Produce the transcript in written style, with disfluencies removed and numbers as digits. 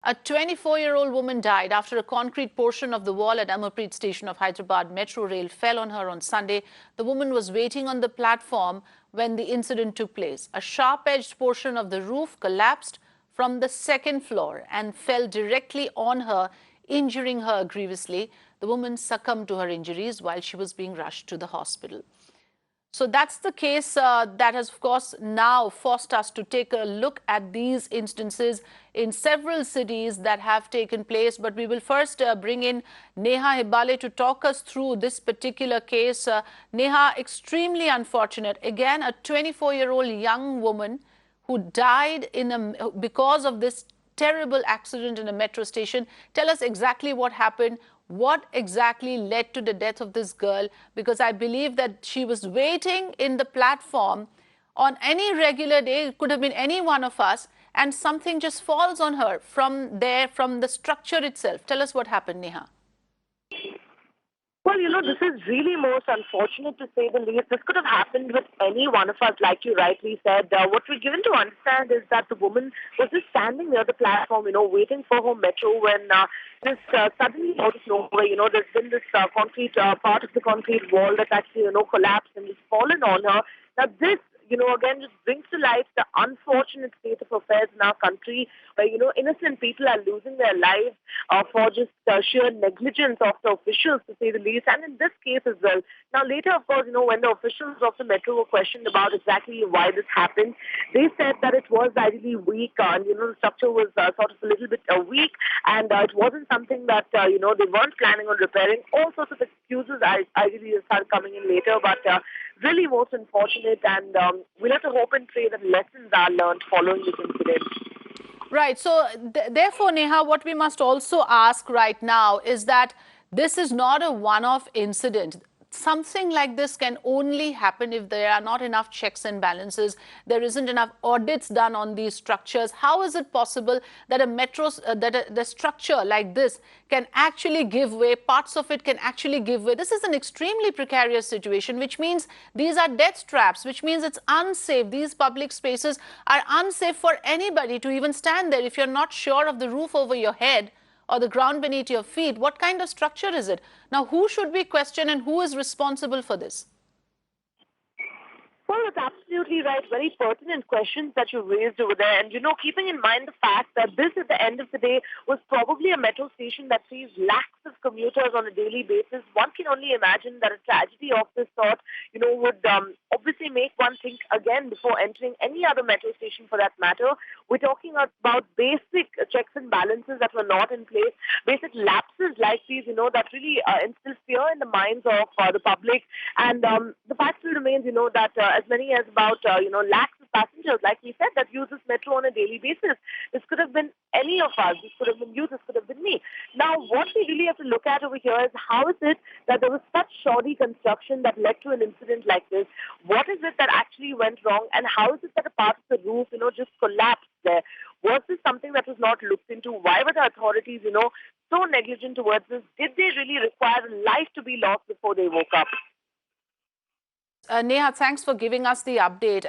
A 24-year-old woman died after a concrete portion of the wall at Ameerpet station of Hyderabad metro rail fell on her on Sunday. The woman was waiting on the platform when the incident took place. A sharp-edged portion of the roof collapsed from the second floor and fell directly on her, injuring her grievously. The woman succumbed to her injuries while she was being rushed to the hospital. So that's the case that has, of course, now forced us to take a look at these instances in several cities that have taken place. But we will first bring in Neha Hibale to talk us through this particular case. Neha, extremely unfortunate. Again, a 24-year-old young woman who died because of this terrible accident in a metro station. Tell us exactly what happened. What exactly led to the death of this girl? Because I believe that she was waiting in the platform on any regular day. It could have been any one of us, and something just falls on her from there, from the structure itself. Tell us what happened, Neha. Well, this is really most unfortunate, to say the least. This could have happened with any one of us, like you rightly said. What we're given to understand is that the woman was just standing near the platform, waiting for her metro when this suddenly out of nowhere, there's been this concrete part of the concrete wall that's actually, collapsed and has fallen on her. Now, this again, just brings to light the unfortunate state of affairs in our country where, innocent people are losing their lives for just sheer negligence of the officials, to say the least, and in this case as well. Now, later, of course, when the officials of the metro were questioned about exactly why this happened, they said that it was ideally weak, and, the structure was sort of a little bit weak, and it wasn't something that, they weren't planning on repairing. All sorts of excuses ideally started coming in later, but really most unfortunate, and we'll have to hope and pray that lessons are learned following this incident. Right. So, therefore, Neha, what we must also ask right now is that this is not a one-off incident. Something like this can only happen if there are not enough checks and balances. There isn't enough audits done on these structures. How is it possible that the structure like this can actually give way? Parts of it can actually give way. This is an extremely precarious situation, which means these are death traps, which means it's unsafe. These public spaces are unsafe for anybody to even stand there if you're not sure of the roof over your head or the ground beneath your feet. What kind of structure is it? Now, who should be questioned and who is responsible for this? Well, that's absolutely right. Very pertinent questions that you raised over there. And, keeping in mind the fact that this, at the end of the day, was probably a metro station that sees lakhs of commuters on a daily basis, one can only imagine that a tragedy of this sort, would obviously make one think again before entering any other metro station for that matter. We're talking about basic checks and balances that were not in place, basic lapses like these, that really instill fear in the minds of the public. And the fact still remains, that as many as about, lakhs of passengers, like we said, that use this metro on a daily basis. This could have been any of us. This could have been you. This could have been me. Now, what we really have to look at over here is how is it that there was such shoddy construction that led to an incident like this? What is it that actually went wrong? And how is it that a part of the roof, just collapsed there? Was this something that was not looked into? Why were the authorities, so negligent towards this? Did they really require life to be lost before they woke up? Neha, thanks for giving us the update.